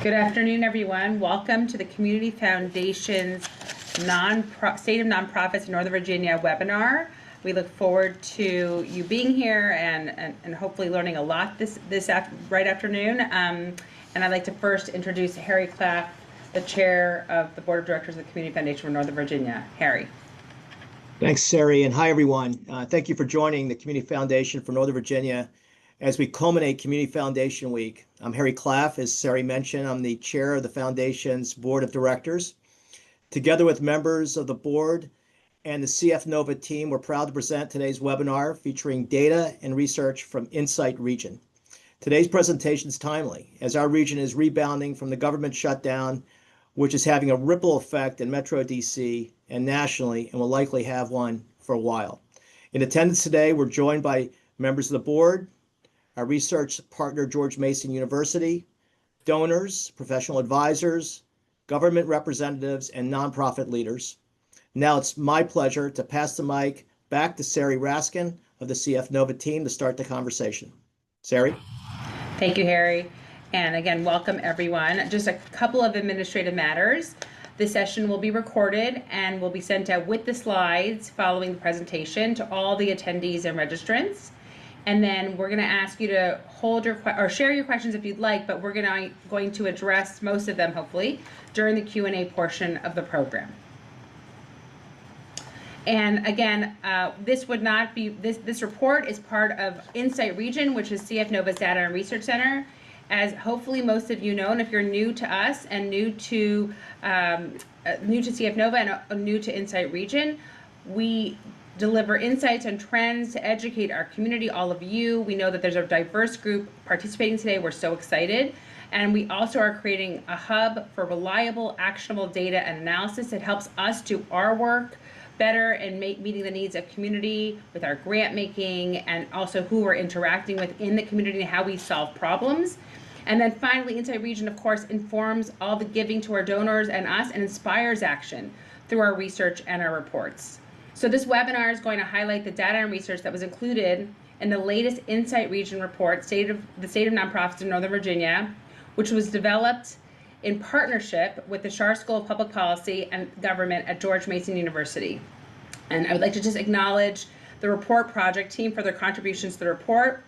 Good afternoon, everyone. Welcome to the Community Foundation's State of Nonprofits in Northern Virginia webinar. We look forward to you being here and hopefully learning a lot this right afternoon. And I'd like to first introduce Harry Claff, the chair of the Board of Directors of the Community Foundation for Northern Virginia. Harry. Thanks, Sari, and hi, everyone. Thank you for joining the Community Foundation for Northern Virginia as we culminate Community Foundation Week. I'm Harry Claff. As Sari mentioned, I'm the chair of the Foundation's Board of Directors. Together with members of the board and the CF Nova team, we're proud to present today's webinar featuring data and research from Insight Region. Today's presentation is timely as our region is rebounding from the government shutdown, which is having a ripple effect in Metro DC and nationally, and will likely have one for a while. In attendance today, we're joined by members of the board, our research partner, George Mason University, donors, professional advisors, government representatives, and nonprofit leaders. Now it's my pleasure to pass the mic back to Sari Raskin of the CF Nova team to start the conversation. Sari? Thank you, Harry. And again, welcome everyone. Just a couple of administrative matters. This session will be recorded and will be sent out with the slides following the presentation to all the attendees and registrants. And then we're going to ask you to hold or share your questions if you'd like, but we're going to address most of them, hopefully, during the Q&A portion of the program. And again, this report is part of Insight Region, which is CF Nova's Data and Research Center. As hopefully most of you know, and if you're new to us and new to CF Nova and new to Insight Region, we deliver insights and trends to educate our community, all of you. We know that there's a diverse group participating today. We're so excited. And we also are creating a hub for reliable, actionable data and analysis that helps us do our work better and meeting the needs of community with our grant making and also who we're interacting with in the community and how we solve problems. And then finally, Insight Region, of course, informs all the giving to our donors and us and inspires action through our research and our reports. So this webinar is going to highlight the data and research that was included in the latest Insight Region report, the State of Nonprofits in Northern Virginia, which was developed in partnership with the Schar School of Public Policy and Government at George Mason University. And I would like to just acknowledge the report project team for their contributions to the report,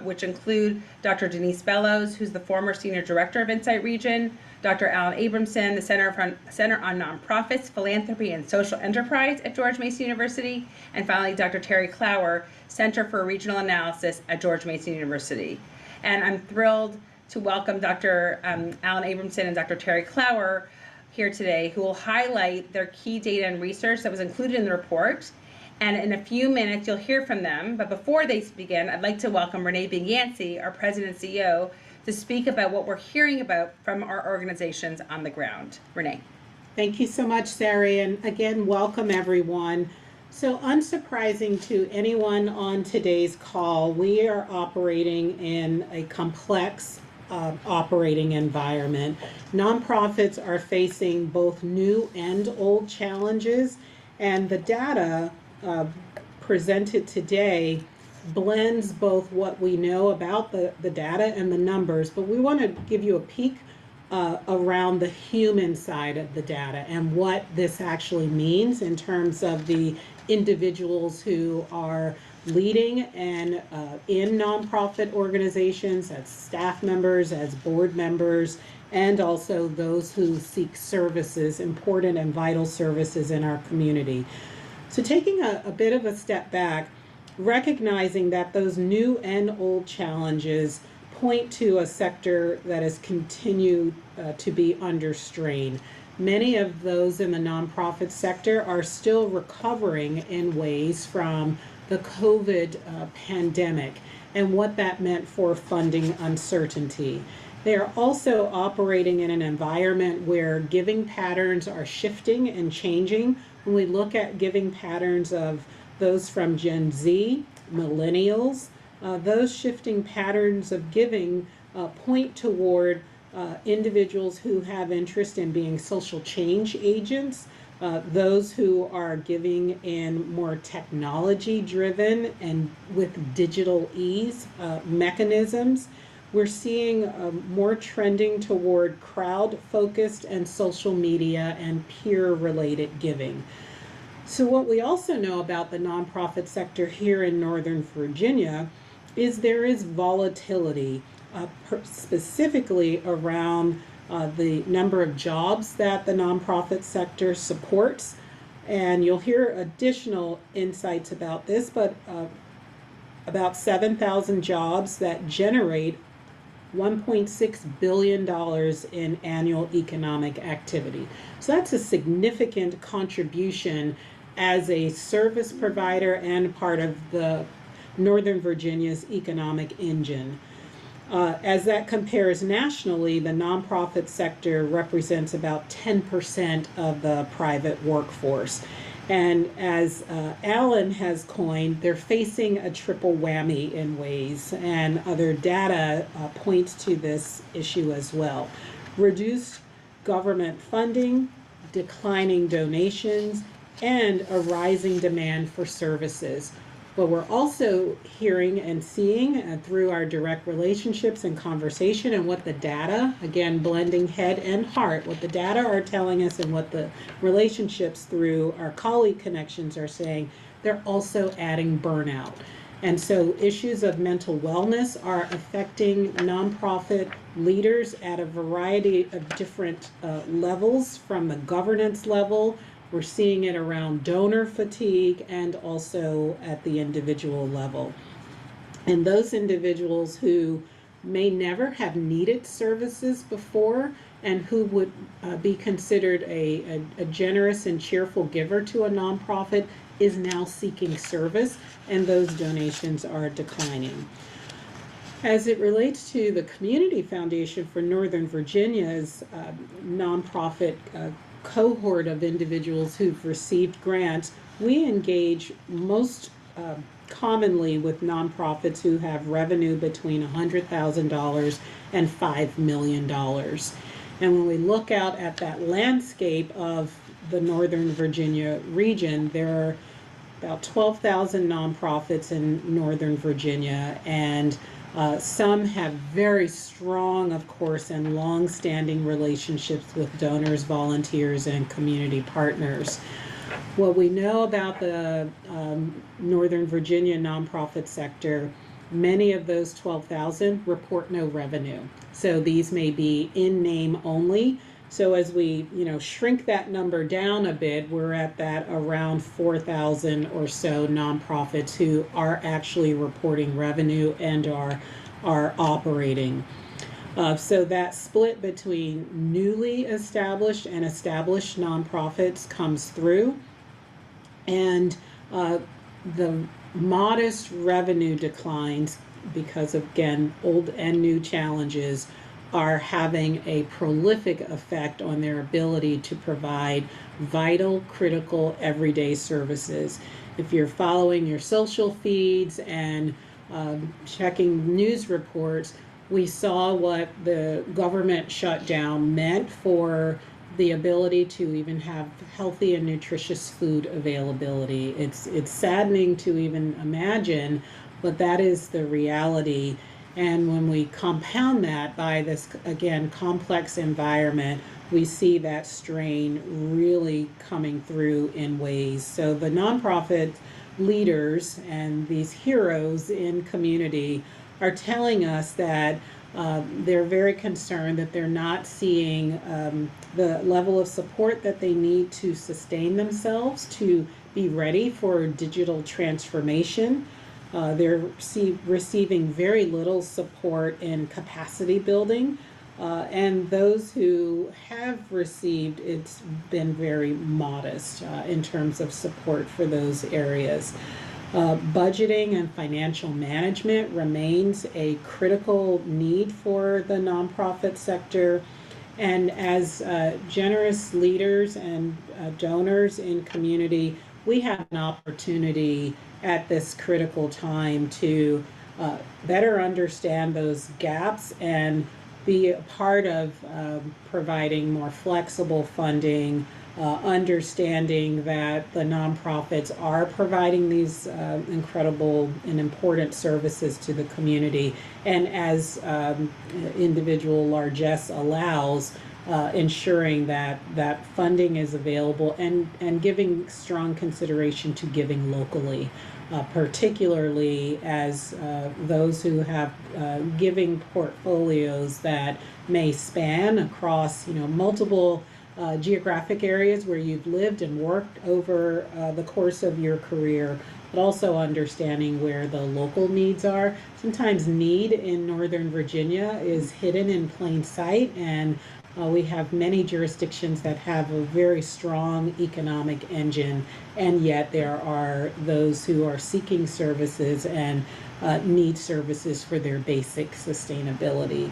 which include Dr. Denise Bellows, who's the former Senior Director of Insight Region, Dr. Alan Abramson, the Center on Nonprofits, Philanthropy, and Social Enterprise at George Mason University, and finally, Dr. Terry Clower, Center for Regional Analysis at George Mason University. And I'm thrilled to welcome Dr. Alan Abramson and Dr. Terry Clower here today, who will highlight their key data and research that was included in the report. And in a few minutes, you'll hear from them. But before they begin, I'd like to welcome Renee Bing Yancey, our President and CEO, to speak about what we're hearing about from our organizations on the ground. Renee. Thank you so much, Sari. And again, welcome everyone. So unsurprising to anyone on today's call, we are operating in a complex operating environment. Nonprofits are facing both new and old challenges, and the data presented today blends both what we know about the data and the numbers, but we want to give you a peek around the human side of the data and what this actually means in terms of the individuals who are leading and in nonprofit organizations as staff members, as board members, and also those who seek services, important and vital services in our community. So taking a bit of a step back, recognizing that those new and old challenges point to a sector that has continued to be under strain. Many of those in the nonprofit sector are still recovering in ways from the COVID pandemic and what that meant for funding uncertainty. They are also operating in an environment where giving patterns are shifting and changing. When we look at giving patterns of those from Gen Z, millennials, those shifting patterns of giving point toward individuals who have interest in being social change agents, those who are giving in more technology driven and with digital ease mechanisms, we're seeing more trending toward crowd-focused and social media and peer-related giving. So what we also know about the nonprofit sector here in Northern Virginia is there is volatility, specifically around the number of jobs that the nonprofit sector supports. And you'll hear additional insights about this, but about 7,000 jobs that generate $1.6 billion in annual economic activity. So that's a significant contribution as a service provider and part of the Northern Virginia's economic engine. As that compares nationally, the nonprofit sector represents about 10% of the private workforce. And as Alan has coined, they're facing a triple whammy in ways, and other data points to this issue as well. Reduced government funding, declining donations, and a rising demand for services. But we're also hearing and seeing through our direct relationships and conversation and what the data, again, blending head and heart, what the data are telling us and what the relationships through our colleague connections are saying, they're also adding burnout. And so issues of mental wellness are affecting nonprofit leaders at a variety of different levels, from the governance level. We're seeing it around donor fatigue and also at the individual level. And those individuals who may never have needed services before and who would be considered a generous and cheerful giver to a nonprofit is now seeking service, and those donations are declining. As it relates to the Community Foundation for Northern Virginia's nonprofit cohort of individuals who've received grants, we engage most commonly with nonprofits who have revenue between $100,000 and $5 million. And when we look out at that landscape of the Northern Virginia region, there are about 12,000 nonprofits in Northern Virginia, and some have very strong, of course, and long-standing relationships with donors, volunteers, and community partners. What we know about the Northern Virginia nonprofit sector, many of those 12,000 report no revenue. So these may be in name only. So as we, shrink that number down a bit, we're at that around 4,000 or so nonprofits who are actually reporting revenue and are operating. So that split between newly established and established nonprofits comes through, and the modest revenue declines, because of, again, old and new challenges, are having a prolific effect on their ability to provide vital, critical, everyday services. If you're following your social feeds and checking news reports, we saw what the government shutdown meant for the ability to even have healthy and nutritious food availability. It's saddening to even imagine, but that is the reality. And when we compound that by this, again, complex environment, we see that strain really coming through in ways. So the nonprofit leaders and these heroes in community are telling us that they're very concerned that they're not seeing the level of support that they need to sustain themselves, to be ready for digital transformation. They're receiving very little support in capacity building, and those who have received, it's been very modest in terms of support for those areas. Budgeting and financial management remains a critical need for the nonprofit sector. And as generous leaders and donors in community, we have an opportunity at this critical time to better understand those gaps and be a part of providing more flexible funding, understanding that the nonprofits are providing these incredible and important services to the community, and as individual largesse allows, ensuring that funding is available, and giving strong consideration to giving locally, particularly as those who have giving portfolios that may span across multiple geographic areas where you've lived and worked over the course of your career, but also understanding where the local needs are. Sometimes need in Northern Virginia is hidden in plain sight, and we have many jurisdictions that have a very strong economic engine, and yet there are those who are seeking services and need services for their basic sustainability.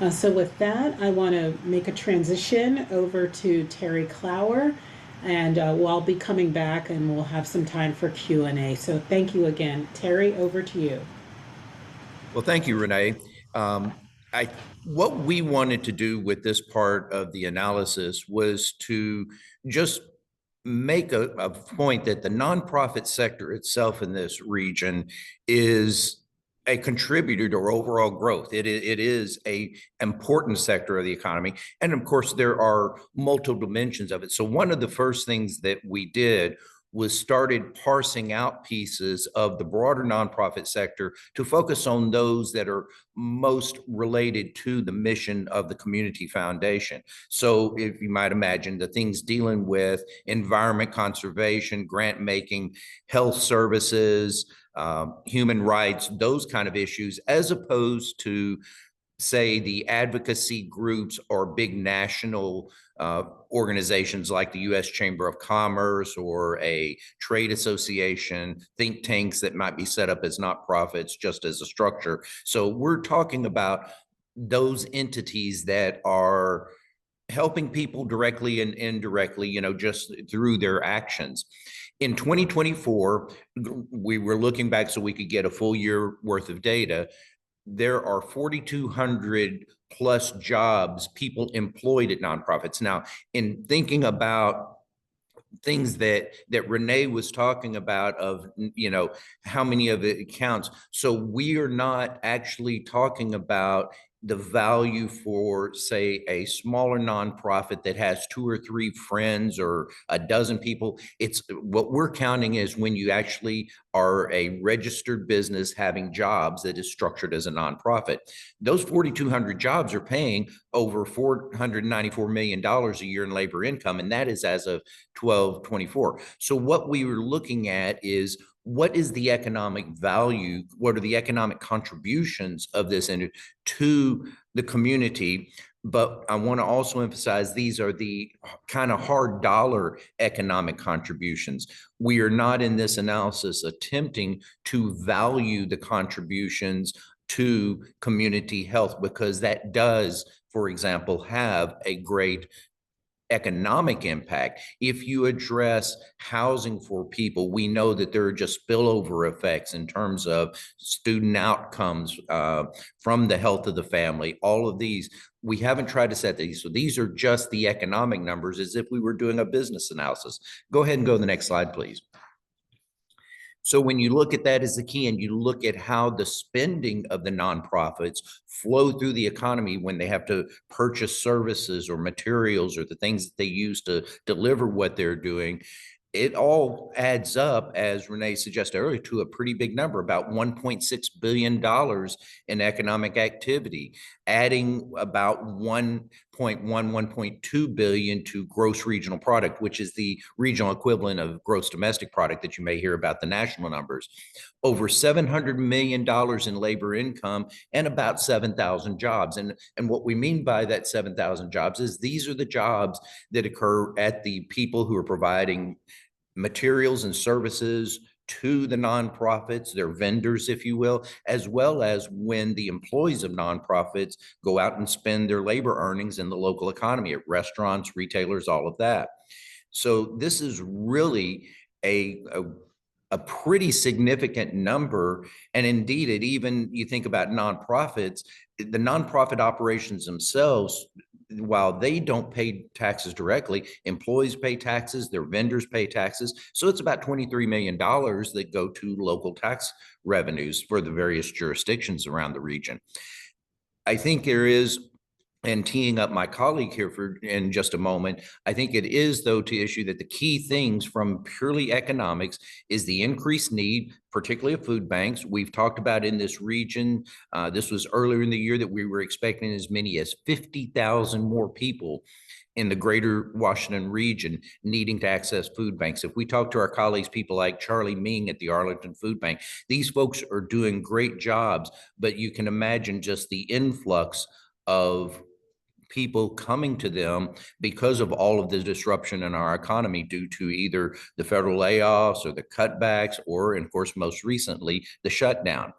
So with that, I want to make a transition over to Terry Clower, and I'll be coming back and we'll have some time for Q&A. So thank you again. Terry, over to you. Well, thank you, Renee. What we wanted to do with this part of the analysis was to just make a point that the nonprofit sector itself in this region is a contributor to overall growth. It is a important sector of the economy. And of course, there are multiple dimensions of it. So one of the first things that we did was started parsing out pieces of the broader nonprofit sector to focus on those that are most related to the mission of the Community Foundation. So if you might imagine, the things dealing with environment conservation, grant making, health services, human rights, those kind of issues, as opposed to, say, the advocacy groups or big national organizations like the U.S. Chamber of Commerce or a trade association, think tanks that might be set up as not-profits just as a structure. So we're talking about those entities that are helping people directly and indirectly, just through their actions. In 2024, we were looking back so we could get a full year worth of data. There are 4,200 plus jobs, people employed at nonprofits. Now, in thinking about things that Renee was talking about of, how many of it counts. So we are not actually talking about the value for, say, a smaller nonprofit that has 2 or 3 friends or a dozen people. It's what we're counting is when you actually are a registered business having jobs that is structured as a nonprofit. Those 4,200 jobs are paying over $494 million a year in labor income, and that is as of 12/24. So what we were looking at is, what is the economic value? What are the economic contributions of this to the community? But I want to also emphasize these are the kind of hard dollar economic contributions. We are not in this analysis attempting to value the contributions to community health, because that does, for example, have a great economic impact. If you address housing for people, we know that there are just spillover effects in terms of student outcomes from the health of the family. All of these, we haven't tried to set these. So these are just the economic numbers as if we were doing a business analysis. Go ahead and go to the next slide, please. So when you look at that as the key, and you look at how the spending of the nonprofits flow through the economy when they have to purchase services or materials or the things that they use to deliver what they're doing, it all adds up, as Renee suggested earlier, to a pretty big number, about $1.6 billion in economic activity, adding about 1.2 billion to gross regional product, which is the regional equivalent of gross domestic product that you may hear about the national numbers. Over $700 million in labor income and about 7,000 jobs. And what we mean by that 7,000 jobs is these are the jobs that occur at the people who are providing materials and services to the nonprofits, their vendors, if you will, as well as when the employees of nonprofits go out and spend their labor earnings in the local economy at restaurants, retailers, all of that. So this is really a pretty significant number. And indeed, you think about nonprofits, the nonprofit operations themselves, while they don't pay taxes directly, employees pay taxes, their vendors pay taxes. So it's about $23 million that go to local tax revenues for the various jurisdictions around the region. I think there is, and teeing up my colleague here for in just a moment, I think it is, though, to issue that the key things from purely economics is the increased need, particularly of food banks. We've talked about in this region, this was earlier in the year, that we were expecting as many as 50,000 more people in the greater Washington region needing to access food banks. If we talk to our colleagues, people like Charlie Ming at the Arlington Food Bank, these folks are doing great jobs, but you can imagine just the influx of people coming to them because of all of the disruption in our economy due to either the federal layoffs or the cutbacks, or, and of course, most recently, the shutdown.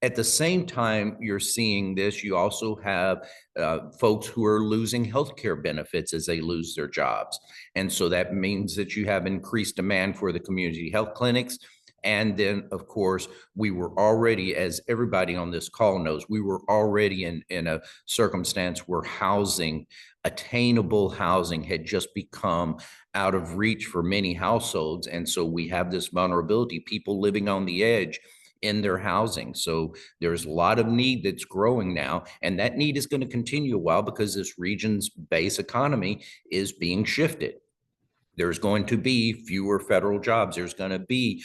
At the same time you're seeing this, you also have folks who are losing healthcare benefits as they lose their jobs. And so that means that you have increased demand for the community health clinics. And then, of course, we were already, as everybody on this call knows, we were already in a circumstance where housing, attainable housing, had just become out of reach for many households. And so we have this vulnerability, people living on the edge in their housing. So there's a lot of need that's growing now, and that need is going to continue a while because this region's base economy is being shifted. There's going to be fewer federal jobs. There's going to be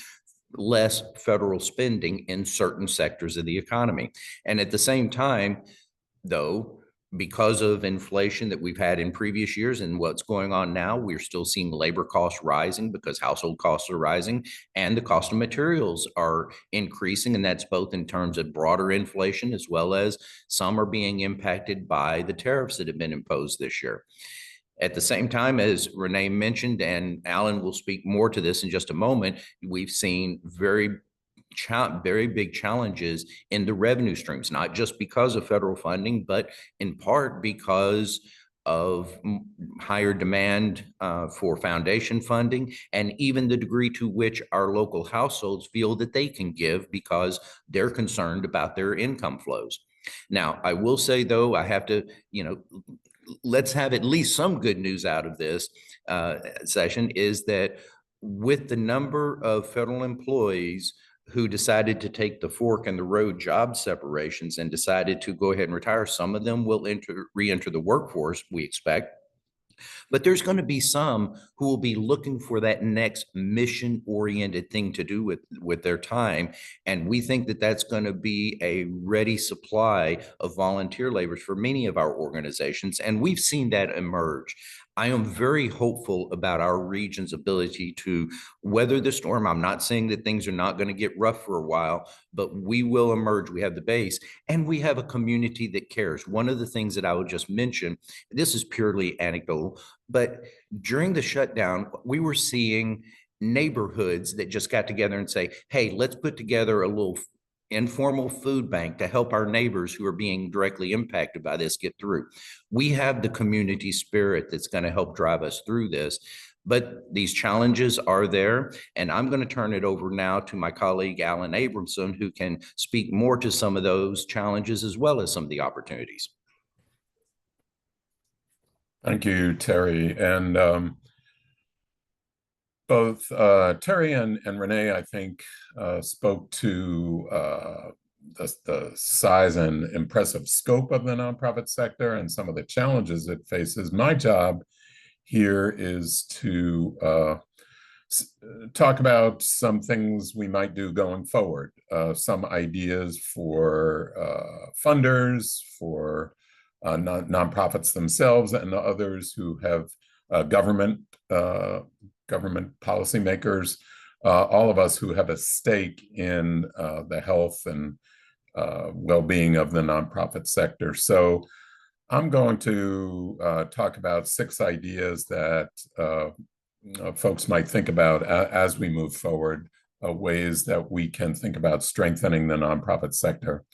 less federal spending in certain sectors of the economy. And at the same time, though, because of inflation that we've had in previous years and what's going on now, we're still seeing labor costs rising because household costs are rising and the cost of materials are increasing. And that's both in terms of broader inflation, as well as some are being impacted by the tariffs that have been imposed this year. At the same time, as Renee mentioned, and Alan will speak more to this in just a moment, we've seen very big challenges in the revenue streams, not just because of federal funding, but in part because of higher demand for foundation funding, and even the degree to which our local households feel that they can give because they're concerned about their income flows. Now, I will say, though, I have to, let's have at least some good news out of this session, is that with the number of federal employees who decided to take the fork in the road job separations and decided to go ahead and retire, some of them will re-enter the workforce, we expect. But there's going to be some who will be looking for that next mission-oriented thing to do with their time. And we think that that's going to be a ready supply of volunteer laborers for many of our organizations. And we've seen that emerge. I am very hopeful about our region's ability to weather the storm. I'm not saying that things are not going to get rough for a while, but we will emerge. We have the base, and we have a community that cares. One of the things that I would just mention, this is purely anecdotal, but during the shutdown, we were seeing neighborhoods that just got together and say, hey, let's put together a little informal food bank to help our neighbors who are being directly impacted by this get through. We have the community spirit that's going to help drive us through this. But these challenges are there. And I'm going to turn it over now to my colleague, Alan Abramson, who can speak more to some of those challenges as well as some of the opportunities. Thank you, Terry. And both Terry and Renee, I think, spoke to the size and impressive scope of the nonprofit sector and some of the challenges it faces. My job here is to talk about some things we might do going forward, some ideas for funders, for nonprofits themselves, and others who have government policymakers, all of us who have a stake in the health and well-being of the nonprofit sector. So I'm going to talk about 6 ideas that folks might think about as we move forward, ways that we can think about strengthening the nonprofit sector.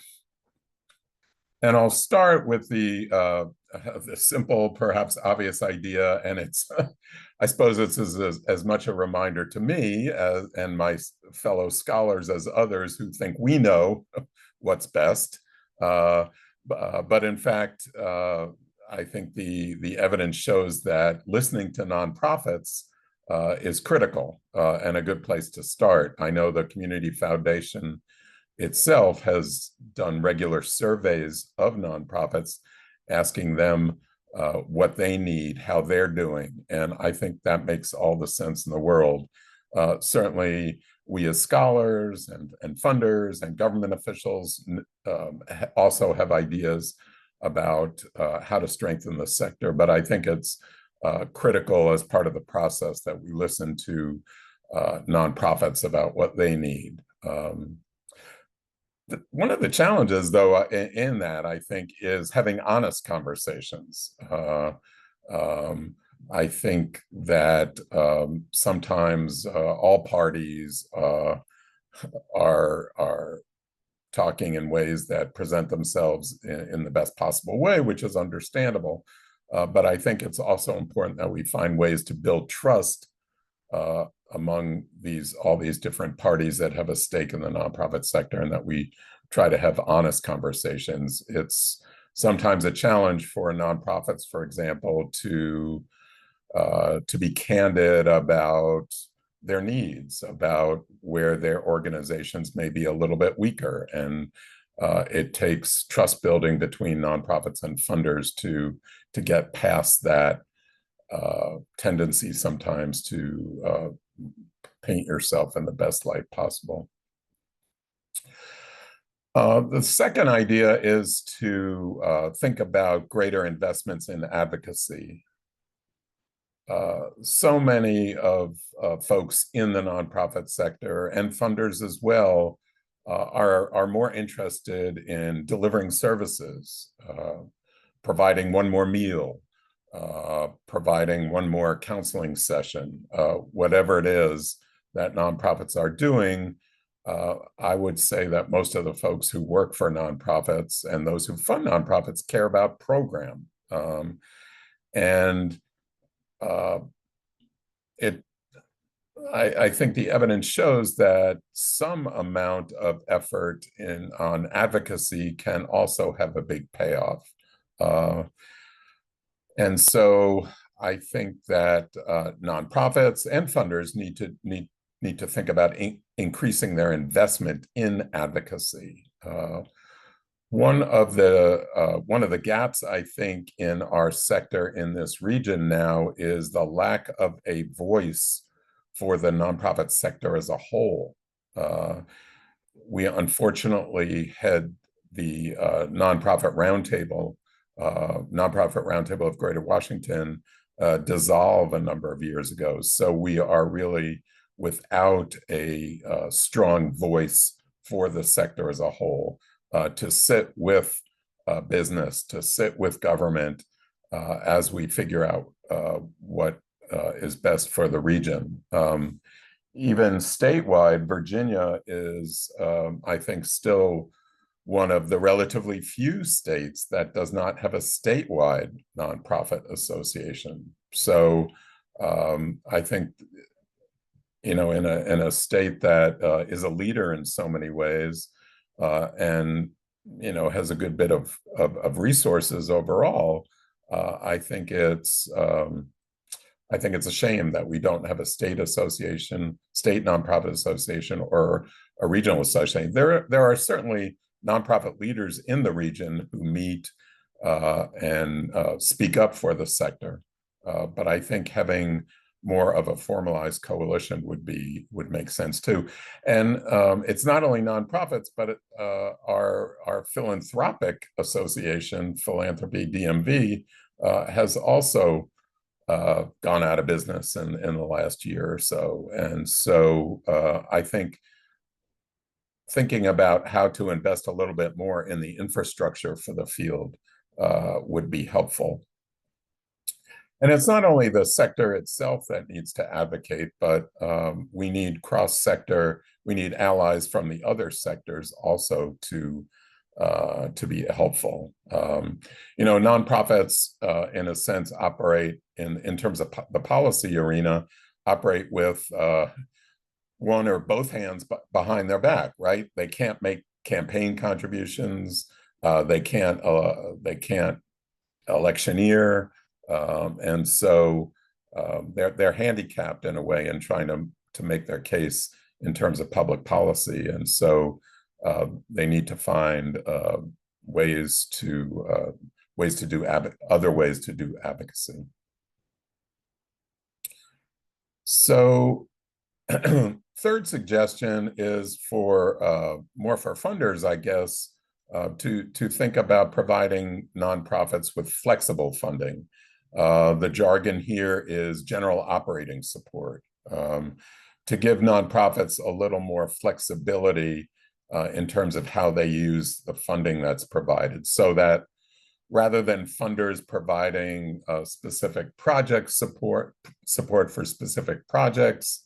And I'll start with the simple, perhaps obvious idea, and it's, I suppose it's as much a reminder to me and my fellow scholars as others who think we know what's best. But in fact, I think the evidence shows that listening to nonprofits is critical and a good place to start. I know the Community Foundation itself has done regular surveys of nonprofits, asking them what they need, how they're doing. And I think that makes all the sense in the world. Certainly, we as scholars and funders and government officials also have ideas about how to strengthen the sector. But I think it's critical as part of the process that we listen to nonprofits about what they need. One of the challenges, though, in that, I think, is having honest conversations. I think that sometimes all parties are talking in ways that present themselves in the best possible way, which is understandable. But I think it's also important that we find ways to build trust among all these different parties that have a stake in the nonprofit sector, and that we try to have honest conversations. It's sometimes a challenge for nonprofits, for example, to be candid about their needs, about where their organizations may be a little bit weaker. And it takes trust building between nonprofits and funders to get past that tendency sometimes to paint yourself in the best light possible. The second idea is to think about greater investments in advocacy. So many of folks in the nonprofit sector and funders as well are more interested in delivering services, providing one more meal, providing one more counseling session, whatever it is that nonprofits are doing. I would say that most of the folks who work for nonprofits and those who fund nonprofits care about program. I think the evidence shows that some amount of effort on advocacy can also have a big payoff. And so I think that nonprofits and funders need to think about increasing their investment in advocacy. One of the gaps, I think, in our sector in this region now is the lack of a voice for the nonprofit sector as a whole. We unfortunately had the Nonprofit Roundtable of Greater Washington dissolve a number of years ago. So we are really without a strong voice for the sector as a whole. To sit with business, to sit with government as we figure out what is best for the region. Even statewide, Virginia is, I think, still one of the relatively few states that does not have a statewide nonprofit association. So I think, in a state that is a leader in so many ways, and has a good bit of resources overall, I think it's a shame that we don't have a state nonprofit association, or a regional association. There are certainly nonprofit leaders in the region who meet and speak up for the sector, but I think having more of a formalized coalition would make sense too. And it's not only nonprofits, but our philanthropic association, Philanthropy DMV, has also gone out of business in the last year or so. And so I think thinking about how to invest a little bit more in the infrastructure for the field would be helpful. And it's not only the sector itself that needs to advocate, but we need cross-sector, we need allies from the other sectors also to be helpful. Nonprofits, in a sense, operate in terms of the policy arena, operate with one or both hands behind their back, right? They can't make campaign contributions. They can't electioneer, and so they're handicapped in a way in trying to make their case in terms of public policy, and so they need to find ways to do other ways to do advocacy. So third suggestion is for more for funders, I guess, to think about providing nonprofits with flexible funding. The jargon here is general operating support, to give nonprofits a little more flexibility in terms of how they use the funding that's provided, so that rather than funders providing specific project support for specific projects,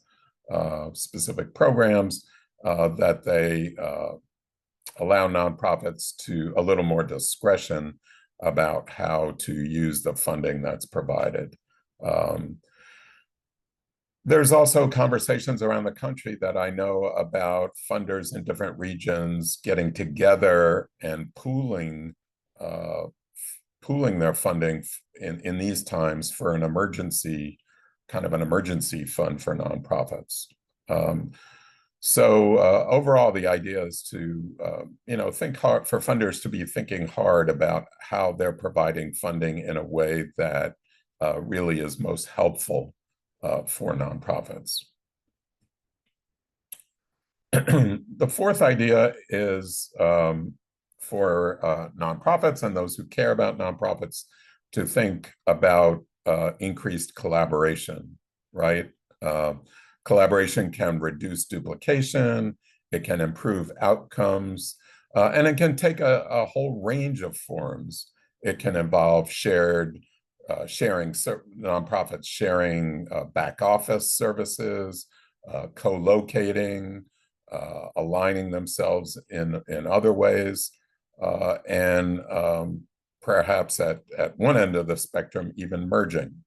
specific programs, that they allow nonprofits to a little more discretion about how to use the funding that's provided. There's also conversations around the country that I know about funders in different regions getting together and pooling their funding in these times for an emergency, kind of an emergency fund for nonprofits. So overall, the idea is to, think hard for funders to be thinking hard about how they're providing funding in a way that really is most helpful for nonprofits. The fourth idea is for nonprofits and those who care about nonprofits to think about increased collaboration, right? Collaboration can reduce duplication, it can improve outcomes, and it can take a whole range of forms. It can involve sharing, nonprofits sharing back office services, co-locating, aligning themselves in other ways, and perhaps at one end of the spectrum, even merging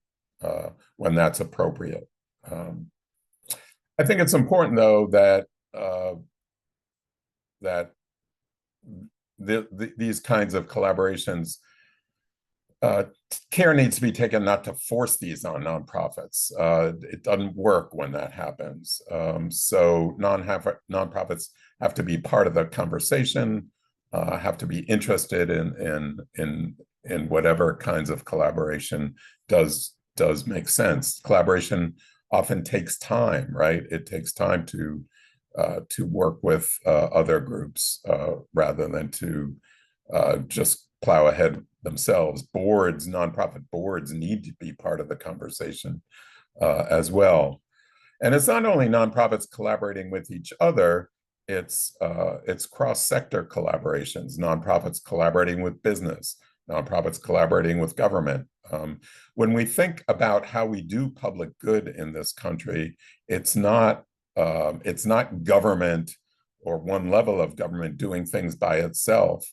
when that's appropriate. I think it's important, though, that these kinds of collaborations, care needs to be taken not to force these on nonprofits. It doesn't work when that happens. So nonprofits have to be part of the conversation, have to be interested in whatever kinds of collaboration does make sense. Collaboration often takes time, right? It takes time to work with other groups rather than to just plow ahead themselves. Nonprofit boards need to be part of the conversation as well. And it's not only nonprofits collaborating with each other, it's cross-sector collaborations, nonprofits collaborating with business, nonprofits collaborating with government. When we think about how we do public good in this country, it's not government or one level of government doing things by itself.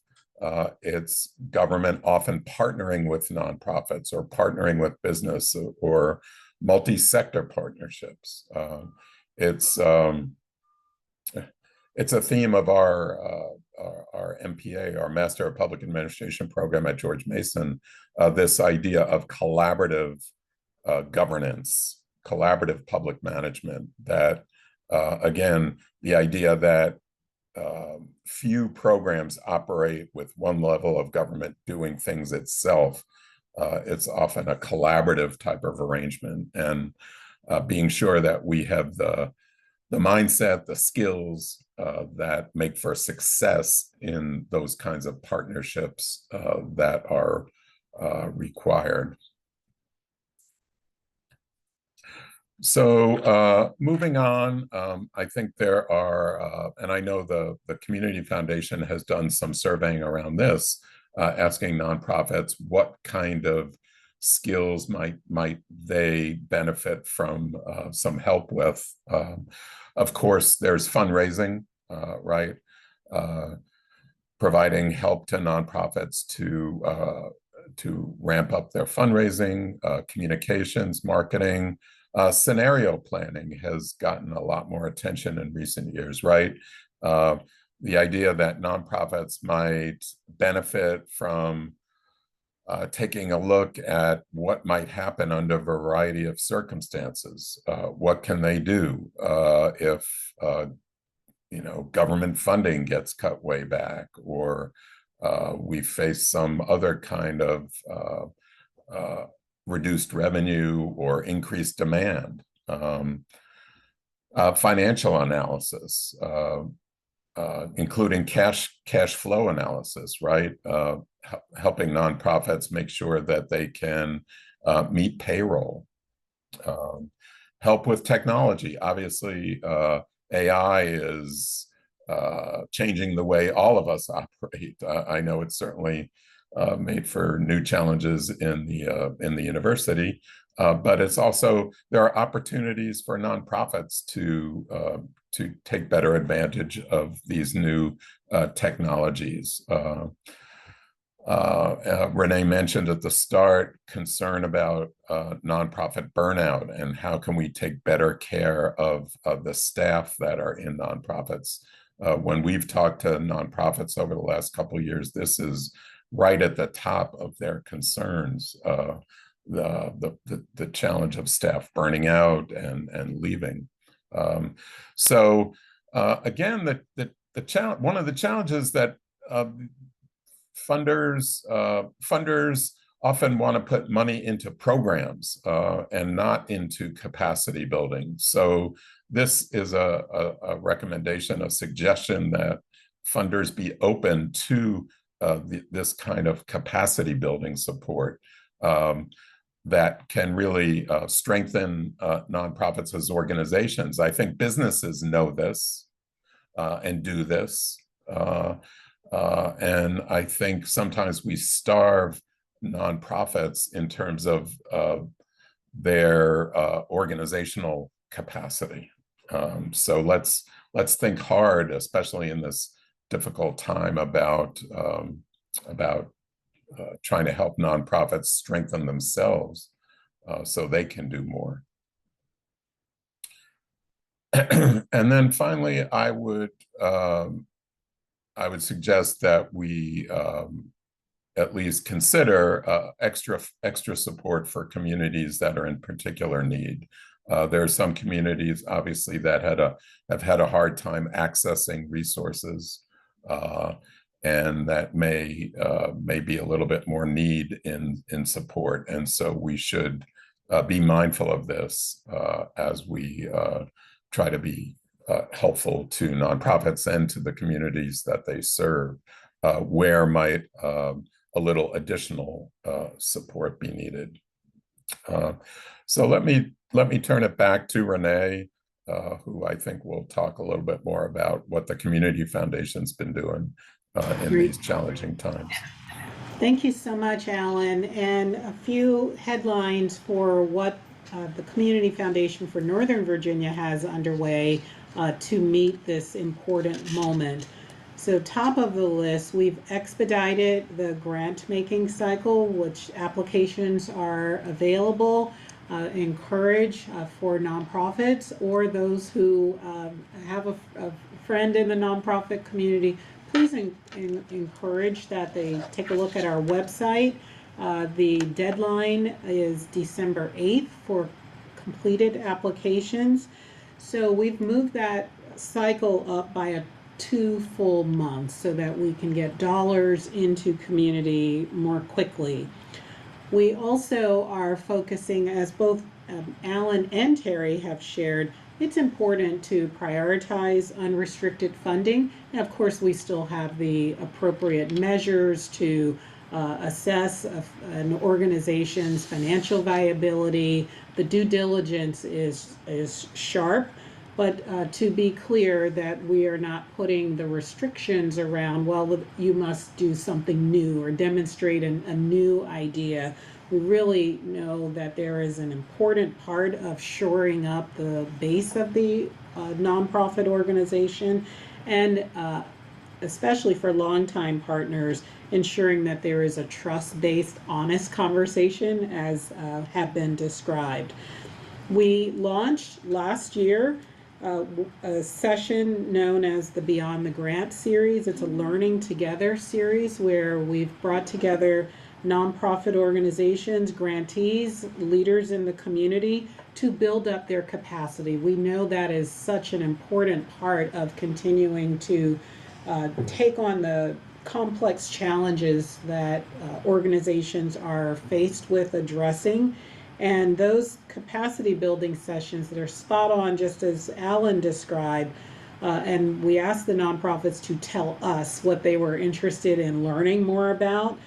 It's government often partnering with nonprofits or partnering with business or multi-sector partnerships. It's a theme of our MPA, our Master of Public Administration program at George Mason, this idea of collaborative governance, collaborative public management, that, again, the idea that few programs operate with one level of government doing things itself. It's often a collaborative type of arrangement, and being sure that we have the mindset, the skills that make for success in those kinds of partnerships that are required. So moving on, I think there are, and I know the Community Foundation has done some surveying around this, asking nonprofits what kind of skills might they benefit from some help with. Of course, there's fundraising, right? Providing help to nonprofits to ramp up their fundraising, communications, marketing. Scenario planning has gotten a lot more attention in recent years, right? The idea that nonprofits might benefit from taking a look at what might happen under a variety of circumstances. What can they do if government funding gets cut way back, or we face some other kind of reduced revenue or increased demand. Financial analysis, including cash flow analysis, right? Helping nonprofits make sure that they can meet payroll. Help with technology. Obviously, AI is changing the way all of us operate. I know it's certainly made for new challenges in the university, but it's also, there are opportunities for nonprofits to take better advantage of these new technologies. Renee mentioned at the start concern about nonprofit burnout and how can we take better care of the staff that are in nonprofits. When we've talked to nonprofits over the last couple of years, this is right at the top of their concerns, the challenge of staff burning out and leaving. Again, one of the challenges that funders often want to put money into programs and not into capacity building. So this is a recommendation, a suggestion that funders be open to this kind of capacity building support that can really strengthen nonprofits as organizations. I think businesses know this and do this. And I think sometimes we starve nonprofits in terms of their organizational capacity. So let's think hard, especially in this difficult time, about trying to help nonprofits strengthen themselves so they can do more. And then finally, I would suggest that we at least consider extra support for communities that are in particular need. There are some communities, obviously, that have had a hard time accessing resources, and that may be a little bit more need in support. And so we should be mindful of this as we try to be helpful to nonprofits and to the communities that they serve, where might a little additional support be needed. So let me turn it back to Renee, who I think will talk a little bit more about what the Community Foundation's been doing in these challenging times. Thank you so much, Alan. And a few headlines for what the Community Foundation for Northern Virginia has underway to meet this important moment. So top of the list, we've expedited the grant making cycle, which applications are available. Encourage for nonprofits or those who have a friend in the nonprofit community, please encourage that they take a look at our website. The deadline is December 8th for completed applications. So we've moved that cycle up by 2 full months so that we can get dollars into community more quickly. We also are focusing, as both Alan and Terry have shared, it's important to prioritize unrestricted funding. And of course, we still have the appropriate measures to assess an organization's financial viability. The due diligence is sharp, but to be clear that we are not putting the restrictions around, well, you must do something new or demonstrate a new idea. We really know that there is an important part of shoring up the base of the nonprofit organization, and especially for longtime partners, ensuring that there is a trust-based, honest conversation as have been described. We launched last year a session known as the Beyond the Grant series. It's a learning together series where we've brought together nonprofit organizations, grantees, leaders in the community to build up their capacity. We know that is such an important part of continuing to take on the complex challenges that organizations are faced with addressing. And those capacity building sessions that are spot on, just as Alan described, and we asked the nonprofits to tell us what they were interested in learning more about.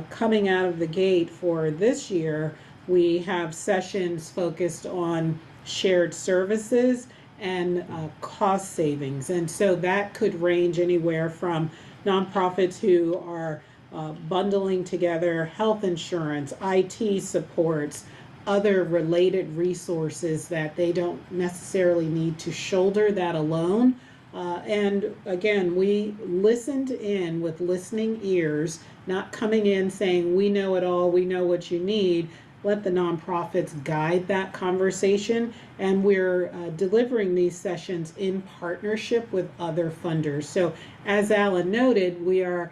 Coming out of the gate for this year, we have sessions focused on shared services and cost savings. And so that could range anywhere from nonprofits who are bundling together health insurance, IT supports, other related resources that they don't necessarily need to shoulder that alone. And again, we listened in with listening ears, not coming in saying, we know it all, we know what you need. Let the nonprofits guide that conversation. And we're delivering these sessions in partnership with other funders. So as Alan noted, we are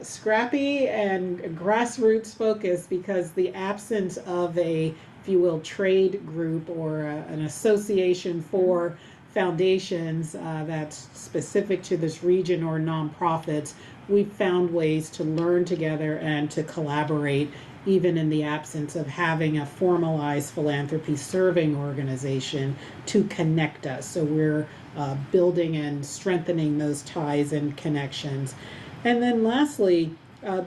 scrappy and grassroots focused because the absence of a, if you will, trade group or an association for foundations that's specific to this region or nonprofits, we've found ways to learn together and to collaborate even in the absence of having a formalized philanthropy serving organization to connect us. So we're building and strengthening those ties and connections. And then lastly,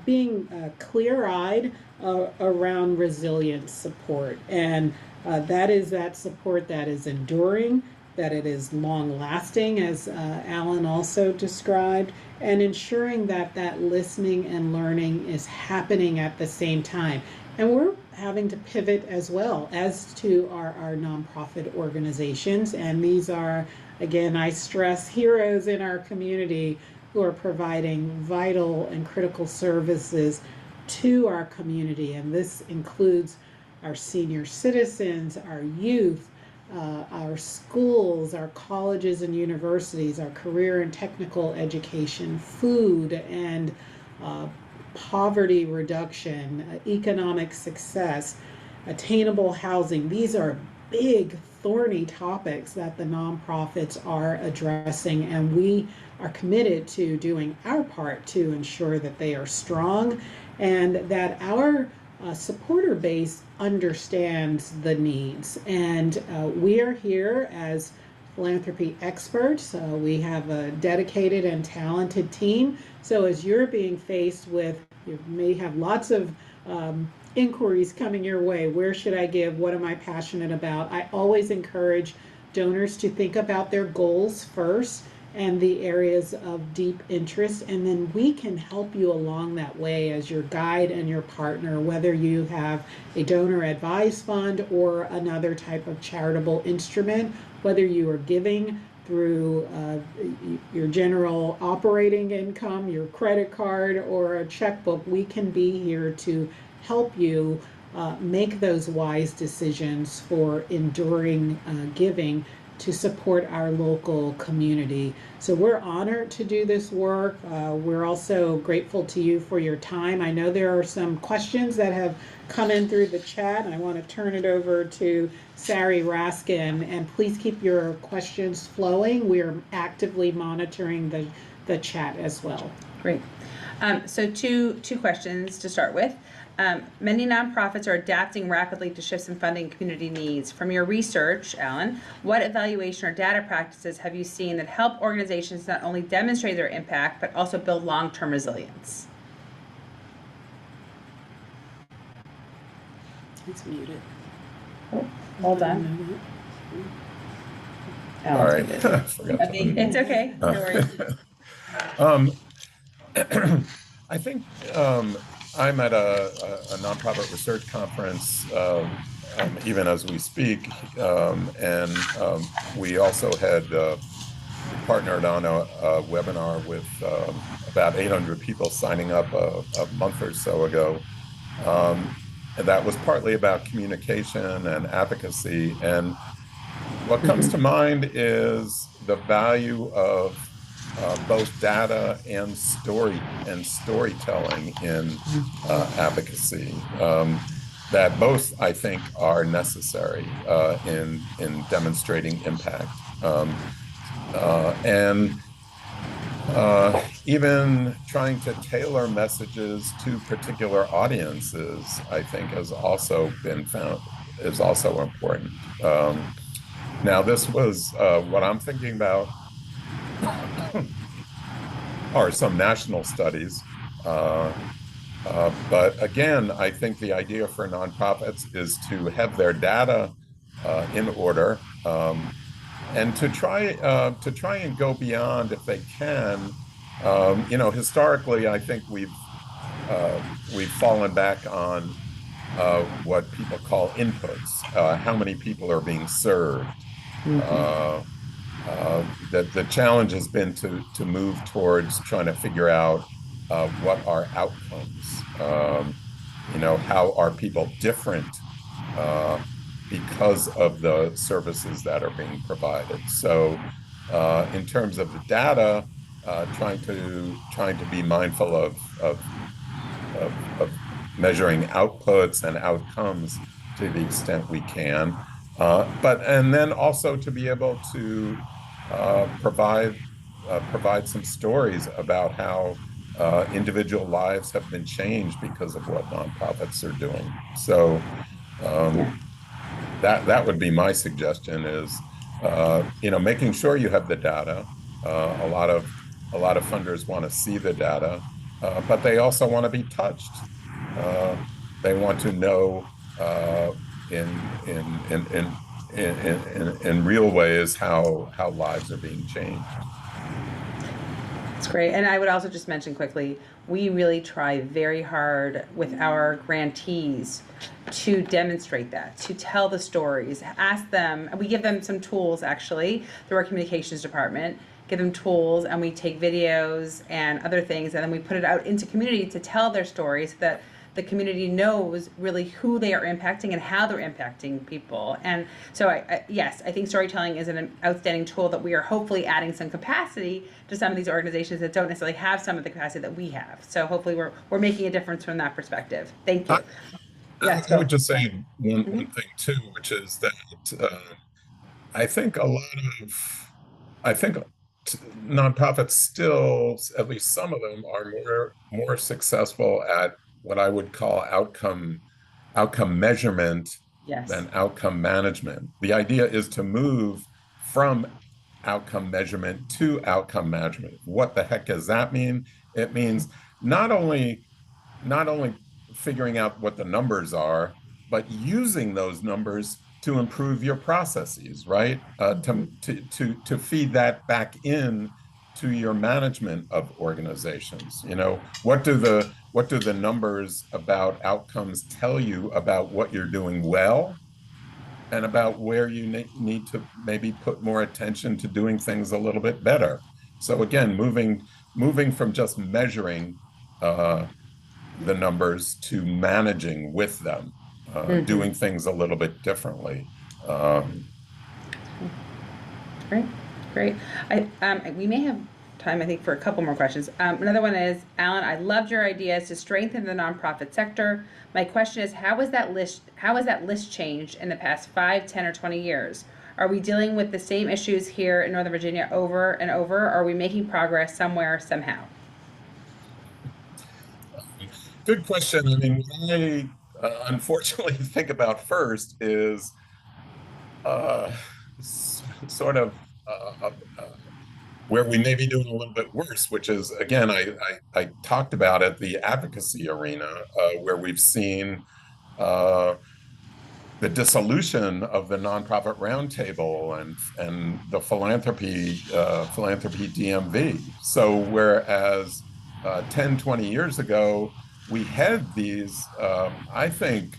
being clear-eyed around resilience support. And that is that support that is enduring, that it is long-lasting, as Alan also described, and ensuring that that listening and learning is happening at the same time. And we're having to pivot as well as to our nonprofit organizations. And these are, again, I stress, heroes in our community who are providing vital and critical services to our community. And this includes our senior citizens, our youth, our schools, our colleges and universities, our career and technical education, food and poverty reduction, economic success, attainable housing. These are big, thorny topics that the nonprofits are addressing, and we are committed to doing our part to ensure that they are strong and that our supporter base understands the needs. And we are here as philanthropy experts. We have a dedicated and talented team. So as you're being faced with, you may have lots of inquiries coming your way. Where should I give? What am I passionate about? I always encourage donors to think about their goals first and the areas of deep interest, and then we can help you along that way as your guide and your partner, whether you have a donor advised fund or another type of charitable instrument, whether you are giving through your general operating income, your credit card, or a checkbook. We can be here to help you make those wise decisions for enduring giving to support our local community. So we're honored to do this work. We're also grateful to you for your time. I know there are some questions that have come in through the chat, and I want to turn it over to Sari Raskin, and please keep your questions flowing. We are actively monitoring the chat as well. Great. So two questions to start with. Many nonprofits are adapting rapidly to shifts in funding and community needs. From your research, Alan, what evaluation or data practices have you seen that help organizations not only demonstrate their impact, but also build long-term resilience? It's muted. All done. All right. Forgot to It's okay. No worries. I think I'm at a nonprofit research conference even as we speak, and we also had partnered on a webinar with about 800 people signing up a month or so ago. And that was partly about communication and advocacy. And what comes to mind is the value of both data and storytelling in advocacy. That both, I think, are necessary in demonstrating impact. And even trying to tailor messages to particular audiences, I think, has also been found is also important. Now, this was what I'm thinking about are some national studies. But again, I think the idea for nonprofits is to have their data in order, and to try and go beyond if they can. Historically, I think we've fallen back on what people call inputs, how many people are being served. That the challenge has been to move towards trying to figure out what are outcomes. How are people different because of the services that are being provided? So, in terms of the data, trying to be mindful of measuring outputs and outcomes to the extent we can, and then also to be able to provide some stories about how individual lives have been changed because of what nonprofits are doing. So that would be my suggestion: is making sure you have the data. A lot of funders want to see the data, but they also want to be touched. They want to know in real ways how lives are being changed. That's great. And I would also just mention quickly, we really try very hard with our grantees to demonstrate that, to tell the stories, ask them, and we give them some tools actually through our communications department, give them tools, and we take videos and other things, and then we put it out into community to tell their stories so that the community knows really who they are impacting and how they're impacting people. And so yes, I think storytelling is an outstanding tool that we are hopefully adding some capacity to some of these organizations that don't necessarily have some of the capacity that we have. So hopefully we're making a difference from that perspective. Thank you. I would just say one thing too, which is that I think nonprofits still, at least some of them, are more successful at what I would call outcome measurement than outcome management. The idea is to move from outcome measurement to outcome management. What the heck does that mean? It means not only figuring out what the numbers are, but using those numbers to improve your processes, right? To feed that back in to your management of organizations. What do the numbers about outcomes tell you about what you're doing well, and about where you need to maybe put more attention to doing things a little bit better? So again, moving from just measuring the numbers to managing with them, doing things a little bit differently. Great. We may have time, I think, for a couple more questions. Another one is, Alan, I loved your ideas to strengthen the nonprofit sector. My question is, how has that list changed in the past 5, 10, or 20 years? Are we dealing with the same issues here in Northern Virginia over and over? Or are we making progress somewhere, somehow? Good question. I mean, what I unfortunately think about first is sort of where we may be doing a little bit worse, which is, again, I talked about it, the advocacy arena, where we've seen the dissolution of the nonprofit roundtable and the philanthropy DMV. So whereas 10, 20 years ago, we had these, I think,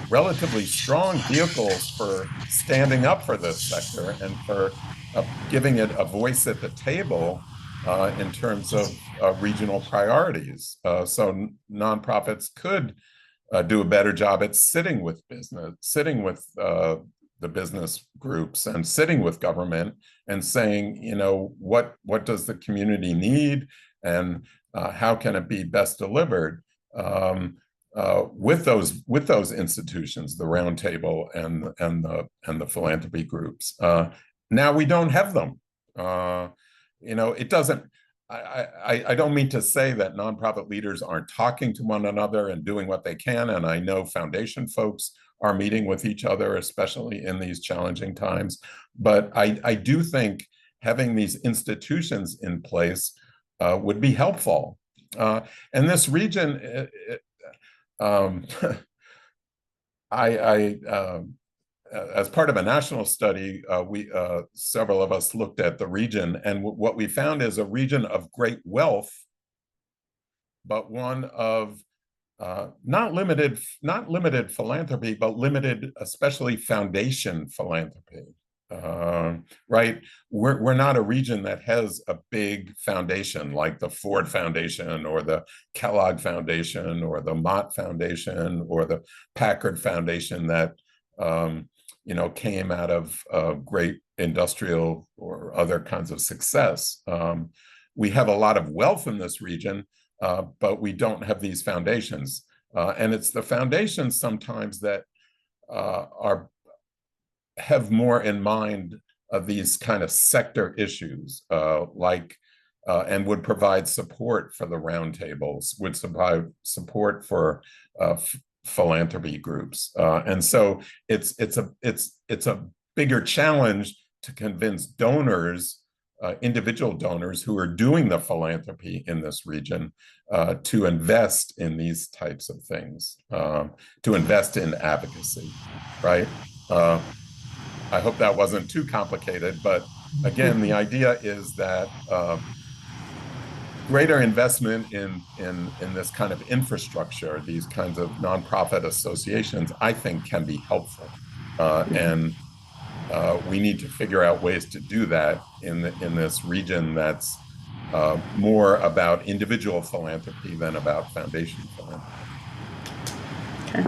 relatively strong vehicles for standing up for this sector and for giving it a voice at the table in terms of regional priorities. So nonprofits could do a better job at sitting with business, sitting with the the business groups and sitting with government and saying, you know, what does the community need, and how can it be best delivered with those institutions, the roundtable and the philanthropy groups. Now we don't have them. You know, it doesn't. I don't mean to say that nonprofit leaders aren't talking to one another and doing what they can, and I know foundation folks are meeting with each other, especially in these challenging times. But I do think having these institutions in place would be helpful. And this region, as part of a national study, several of us looked at the region, and what we found is a region of great wealth, but one of not limited philanthropy, but limited, especially foundation philanthropy. Right? We're not a region that has a big foundation like the Ford Foundation or the Kellogg Foundation or the Mott Foundation or the Packard Foundation that you know, came out of great industrial or other kinds of success. We have a lot of wealth in this region, but we don't have these foundations. And it's the foundations sometimes that have more in mind of these kind of sector issues, and would provide support for the roundtables, would provide support for philanthropy groups, and so it's a bigger challenge to convince donors, individual donors who are doing the philanthropy in this region, to invest in these types of things, to invest in advocacy, right? I hope that wasn't too complicated, but again, the idea is that greater investment in this kind of infrastructure, these kinds of nonprofit associations, I think can be helpful, and we need to figure out ways to do that in this region that's more about individual philanthropy than about foundation philanthropy. Okay.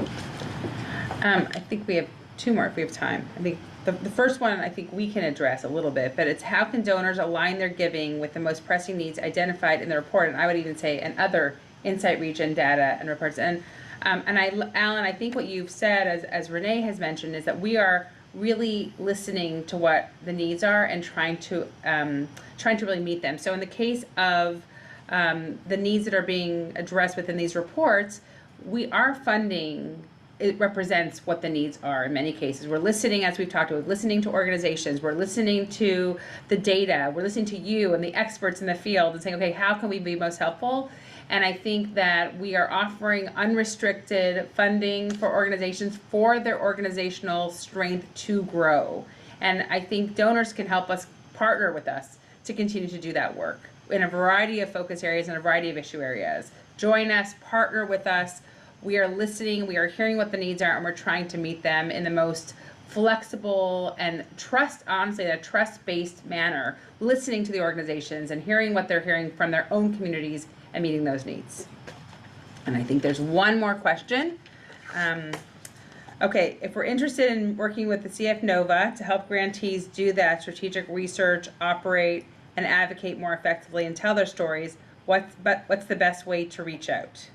I think we have two more if we have time. I think the first one I think we can address a little bit, but it's how can donors align their giving with the most pressing needs identified in the report, and I would even say in other Insight Region data and reports. And Alan, I think what you've said, as Renee has mentioned, is that we are really listening to what the needs are and trying to really meet them. So in the case of the needs that are being addressed within these reports, our funding, it represents what the needs are in many cases. We're listening, as we've talked about, listening to organizations, we're listening to the data, we're listening to you and the experts in the field and saying, okay, how can we be most helpful? And I think that we are offering unrestricted funding for organizations for their organizational strength to grow. And I think donors can help us partner with us to continue to do that work in a variety of focus areas and a variety of issue areas. Join us, partner with us. We are listening, we are hearing what the needs are, and we're trying to meet them in the most flexible and honestly, a trust-based manner, listening to the organizations and hearing what they're hearing from their own communities and meeting those needs. And I think there's one more question. Okay, if we're interested in working with the CF Nova to help grantees do that strategic research, operate, and advocate more effectively and tell their stories, what's the best way to reach out?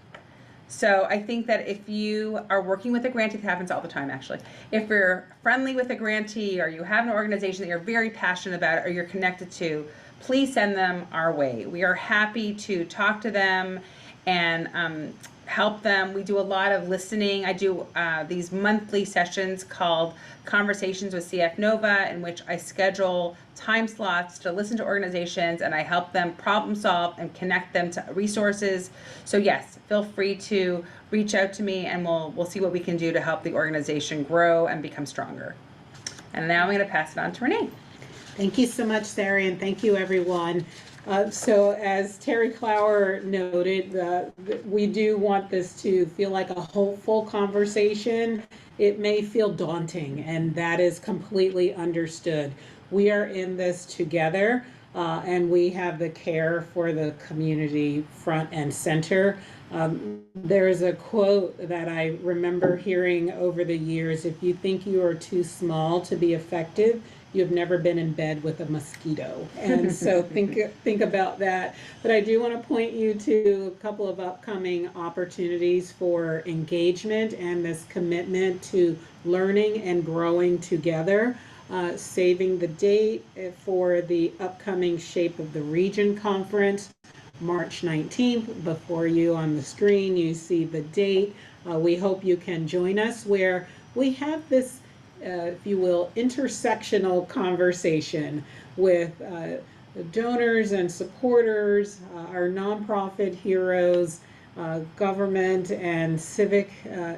So I think that if you are working with a grantee, it happens all the time actually. If you're friendly with a grantee or you have an organization that you're very passionate about or you're connected to, please send them our way. We are happy to talk to them and help them. We do a lot of listening. I do these monthly sessions called Conversations with CF Nova, in which I schedule time slots to listen to organizations and I help them problem solve and connect them to resources. So yes, feel free to reach out to me and we'll see what we can do to help the organization grow and become stronger. And now I'm going to pass it on to Renee. Thank you so much, Sarah, and thank you, everyone. So as Terry Clower noted, we do want this to feel like a hopeful conversation. It may feel daunting, and that is completely understood. We are in this together, and we have the care for the community front and center. There's a quote that I remember hearing over the years: if you think you are too small to be effective, you've never been in bed with a mosquito. And so think about that. But I do want to point you to a couple of upcoming opportunities for engagement and this commitment to learning and growing together. Saving the date for the upcoming Shape of the Region conference, March 19th. Before you on the screen, you see the date. We hope you can join us, where we have this, if you will, intersectional conversation with donors and supporters, our nonprofit heroes, government and civic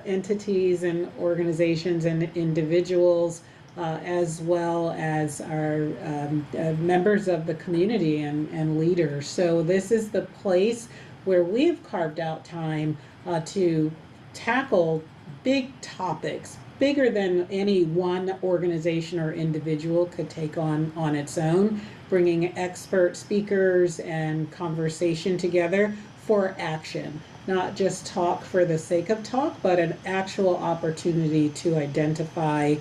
entities and organizations and individuals, as well as our members of the community and leaders. So this is the place where we've carved out time to tackle big topics, bigger than any one organization or individual could take on its own, bringing expert speakers and conversation together for action. Not just talk for the sake of talk, but an actual opportunity to identify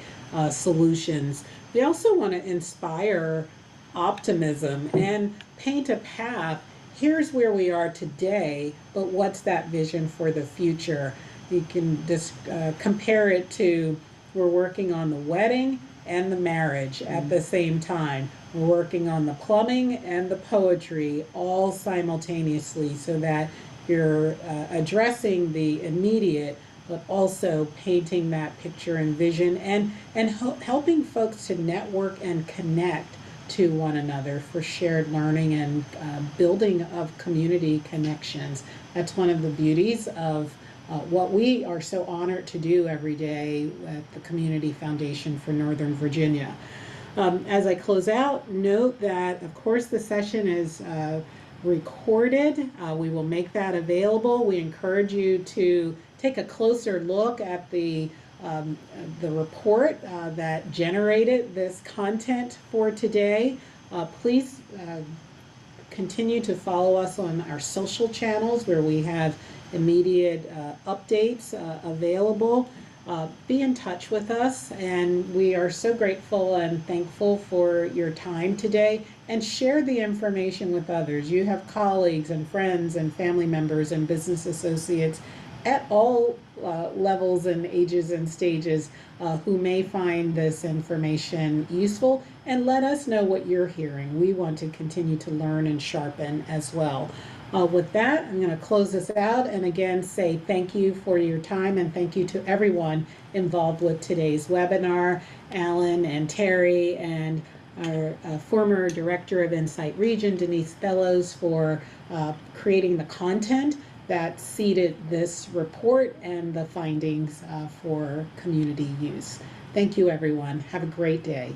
solutions. We also want to inspire optimism and paint a path. Here's where we are today, but what's that vision for the future? You can just compare it to, we're working on the wedding and the marriage at the same time. We're working on the plumbing and the poetry all simultaneously, so that you're addressing the immediate, but also painting that picture and vision, and helping folks to network and connect to one another for shared learning and building of community connections. That's one of the beauties of what we are so honored to do every day at the Community Foundation for Northern Virginia. As I close out, note that, of course, the session is recorded. We will make that available. We encourage you to take a closer look at the report that generated this content for today. Please continue to follow us on our social channels, where we have immediate updates available. Be in touch with us, and we are so grateful and thankful for your time today. And share the information with others. You have colleagues and friends and family members and business associates at all levels and ages and stages who may find this information useful, and let us know what you're hearing. We want to continue to learn and sharpen as well. With that, I'm going to close this out and again say thank you for your time, and thank you to everyone involved with today's webinar, Alan and Terry, and our former Director of Insight Region, Denise Bellows, for creating the content that seeded this report and the findings for community use. Thank you, everyone. Have a great day.